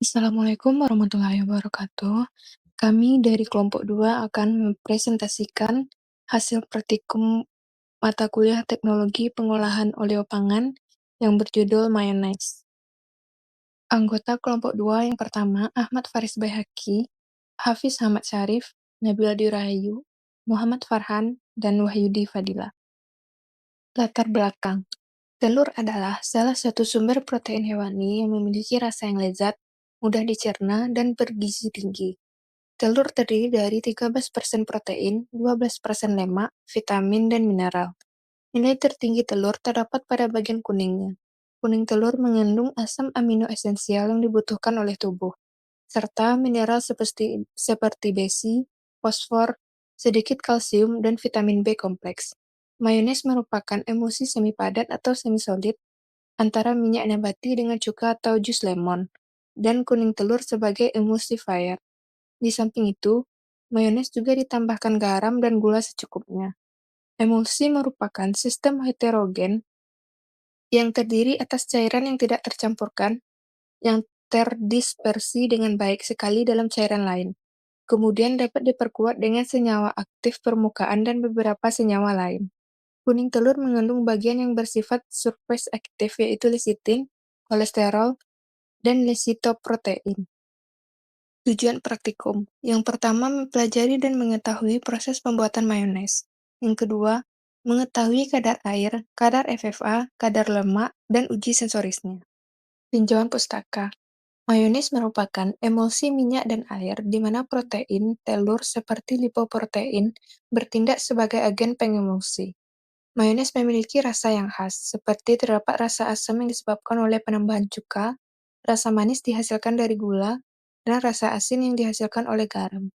Assalamualaikum warahmatullahi wabarakatuh. Kami dari kelompok 2 akan mempresentasikan hasil praktikum mata kuliah Teknologi Pengolahan Oleopangan yang berjudul Mayonnaise. Anggota kelompok 2 yang pertama, Ahmad Faris Baihaqi, Hafiz Ahmad Syarif, Nabila Dirahayu, Muhammad Farhan, dan Wahyudi Fadila. Latar belakang. Telur adalah salah satu sumber protein hewani yang memiliki rasa yang lezat, mudah dicerna, dan bergizi tinggi. Telur terdiri dari 13% protein, 12% lemak, vitamin, dan mineral. Nilai tertinggi telur terdapat pada bagian kuningnya. Kuning telur mengandung asam amino esensial yang dibutuhkan oleh tubuh, serta mineral seperti besi, fosfor, sedikit kalsium, dan vitamin B kompleks. Mayones merupakan emulsi semi padat atau semi solid antara minyak nabati dengan cuka atau jus lemon, dan kuning telur sebagai emulsifier. Di samping itu, mayones juga ditambahkan garam dan gula secukupnya. Emulsi merupakan sistem heterogen yang terdiri atas cairan yang tidak tercampurkan, yang terdispersi dengan baik sekali dalam cairan lain. Kemudian dapat diperkuat dengan senyawa aktif permukaan dan beberapa senyawa lain. Kuning telur mengandung bagian yang bersifat surface aktif, yaitu lecitin, kolesterol, dan lesitoprotein. Tujuan praktikum. Yang pertama, mempelajari dan mengetahui proses pembuatan mayones. Yang kedua, mengetahui kadar air, kadar FFA, kadar lemak, dan uji sensorisnya. Tinjauan pustaka. Mayones merupakan emulsi minyak dan air di mana protein telur seperti lipoprotein bertindak sebagai agen pengemulsi. Mayones memiliki rasa yang khas, seperti terdapat rasa asam yang disebabkan oleh penambahan cuka, rasa manis dihasilkan dari gula, dan rasa asin yang dihasilkan oleh garam.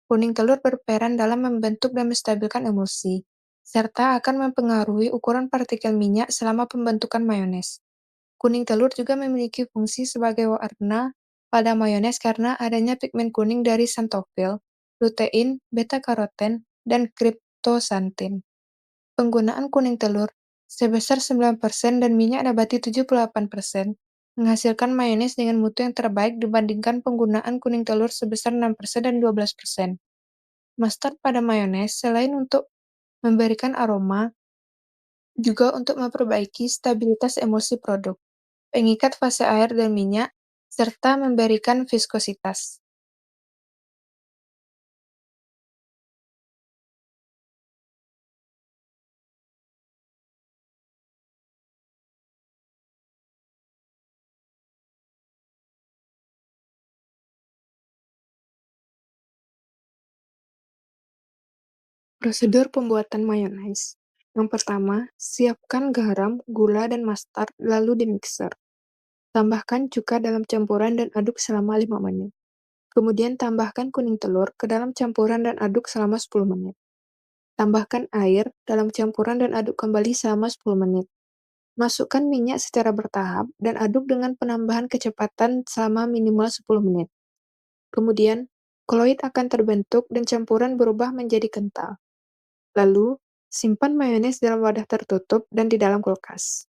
Kuning telur berperan dalam membentuk dan menstabilkan emulsi, serta akan mempengaruhi ukuran partikel minyak selama pembentukan mayones. Kuning telur juga memiliki fungsi sebagai warna pada mayones karena adanya pigmen kuning dari xanthofil, lutein, beta-karoten, dan kryptoxanthin. Penggunaan kuning telur sebesar 9% dan minyak nabati 78% menghasilkan mayones dengan mutu yang terbaik dibandingkan penggunaan kuning telur sebesar 6% dan 12%. Mustard pada mayones selain untuk memberikan aroma, juga untuk memperbaiki stabilitas emulsi produk, pengikat fase air dan minyak, serta memberikan viskositas. Prosedur pembuatan mayones. Yang pertama, siapkan garam, gula, dan mustard lalu dimixer. Tambahkan cuka dalam campuran dan aduk selama 5 menit. Kemudian tambahkan kuning telur ke dalam campuran dan aduk selama 10 menit. Tambahkan air dalam campuran dan aduk kembali selama 10 menit. Masukkan minyak secara bertahap dan aduk dengan penambahan kecepatan selama minimal 10 menit. Kemudian, koloid akan terbentuk dan campuran berubah menjadi kental. Lalu, simpan mayones dalam wadah tertutup dan di dalam kulkas.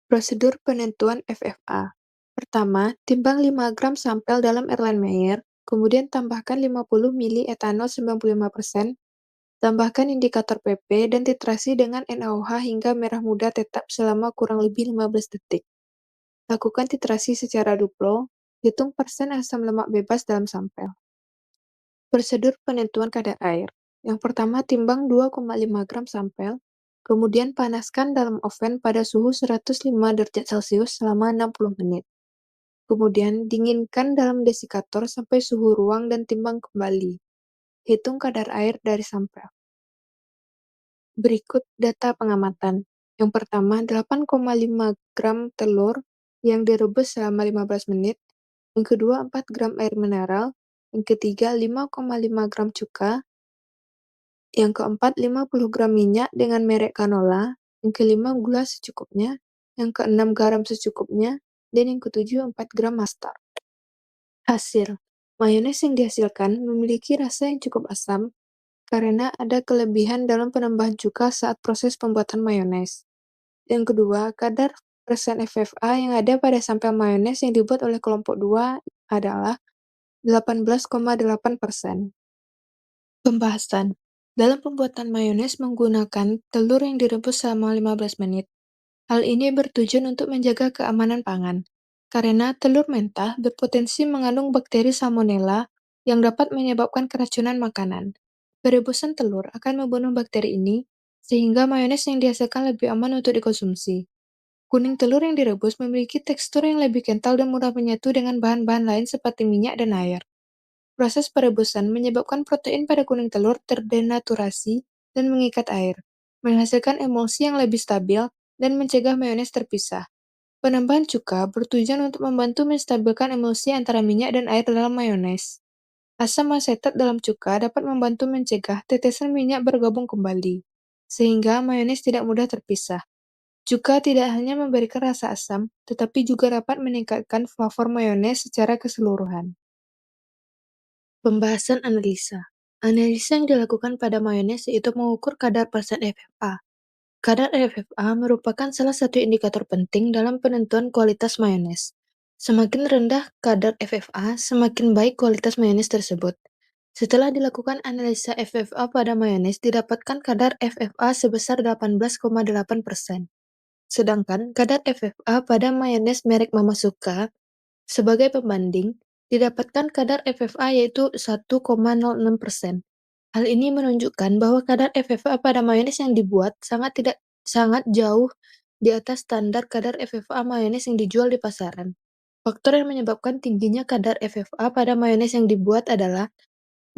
Prosedur penentuan FFA. Pertama, timbang 5 gram sampel dalam Erlenmeyer, kemudian tambahkan 50 ml etanol 95%, tambahkan indikator PP dan titrasi dengan NaOH hingga merah muda tetap selama kurang lebih 15 detik. Lakukan titrasi secara duplo, hitung persen asam lemak bebas dalam sampel. Prosedur penentuan kadar air. Yang pertama, timbang 2,5 gram sampel, kemudian panaskan dalam oven pada suhu 105 derajat Celcius selama 60 menit. Kemudian, dinginkan dalam desikator sampai suhu ruang dan timbang kembali. Hitung kadar air dari sampel. Berikut data pengamatan. Yang pertama, 8,5 gram telur yang direbus selama 15 menit. Yang kedua, 4 gram air mineral. Yang ketiga, 5,5 gram cuka. Yang keempat, 50 gram minyak dengan merek canola. Yang kelima, gula secukupnya. Yang keenam, garam secukupnya. Dan yang ketujuh, 4 gram mustard. Hasil. Mayones yang dihasilkan memiliki rasa yang cukup asam karena ada kelebihan dalam penambahan cuka saat proses pembuatan mayones. Yang kedua, kadar FFA yang ada pada sampel mayones yang dibuat oleh kelompok 2 adalah 18,8%. Pembahasan. Dalam pembuatan mayones menggunakan telur yang direbus selama 15 menit. Hal ini bertujuan untuk menjaga keamanan pangan, karena telur mentah berpotensi mengandung bakteri Salmonella yang dapat menyebabkan keracunan makanan. Perebusan telur akan membunuh bakteri ini, sehingga mayones yang dihasilkan lebih aman untuk dikonsumsi. Kuning telur yang direbus memiliki tekstur yang lebih kental dan mudah menyatu dengan bahan-bahan lain seperti minyak dan air. Proses perebusan menyebabkan protein pada kuning telur terdenaturasi dan mengikat air, menghasilkan emulsi yang lebih stabil dan mencegah mayones terpisah. Penambahan cuka bertujuan untuk membantu menstabilkan emulsi antara minyak dan air dalam mayones. Asam asetat dalam cuka dapat membantu mencegah tetesan minyak bergabung kembali, sehingga mayones tidak mudah terpisah. Cuka tidak hanya memberikan rasa asam, tetapi juga dapat meningkatkan flavor mayones secara keseluruhan. Pembahasan analisa. Analisa yang dilakukan pada mayones yaitu mengukur kadar persen FFA. Kadar FFA merupakan salah satu indikator penting dalam penentuan kualitas mayones. Semakin rendah kadar FFA, semakin baik kualitas mayones tersebut. Setelah dilakukan analisa FFA pada mayones, didapatkan kadar FFA sebesar 18,8%. Sedangkan kadar FFA pada mayones merek Mamasuka sebagai pembanding, didapatkan kadar FFA yaitu 1,06%. Hal ini menunjukkan bahwa kadar FFA pada mayones yang dibuat sangat jauh di atas standar kadar FFA mayones yang dijual di pasaran. Faktor yang menyebabkan tingginya kadar FFA pada mayones yang dibuat adalah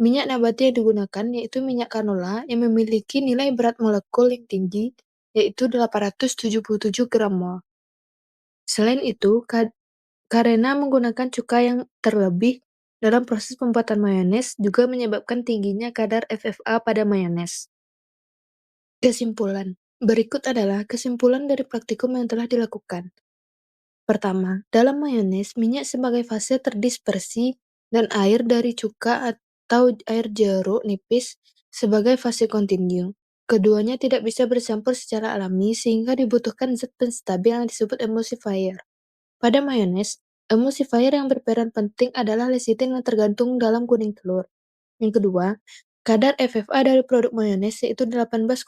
minyak nabati yang digunakan, yaitu minyak canola yang memiliki nilai berat molekul yang tinggi, yaitu 877 gram mol. Selain itu, karena menggunakan cuka yang terlebih dalam proses pembuatan mayones juga menyebabkan tingginya kadar FFA pada mayones. Kesimpulan. Berikut adalah kesimpulan dari praktikum yang telah dilakukan. Pertama, dalam mayones, minyak sebagai fase terdispersi dan air dari cuka atau air jeruk nipis sebagai fase kontinu. Keduanya tidak bisa bercampur secara alami sehingga dibutuhkan zat penstabil yang disebut emulsifier. Pada mayones, emulsifier yang berperan penting adalah lecitin yang tergantung dalam kuning telur. Yang kedua, kadar FFA dari produk mayones yaitu 18,8%.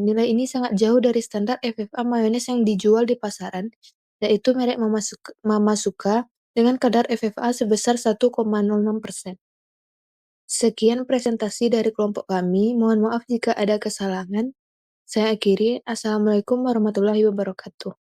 Nilai ini sangat jauh dari standar FFA mayones yang dijual di pasaran, yaitu merek Mamasuka dengan kadar FFA sebesar 1,06%. Sekian presentasi dari kelompok kami. Mohon maaf jika ada kesalahan. Saya akhiri. Assalamualaikum warahmatullahi wabarakatuh.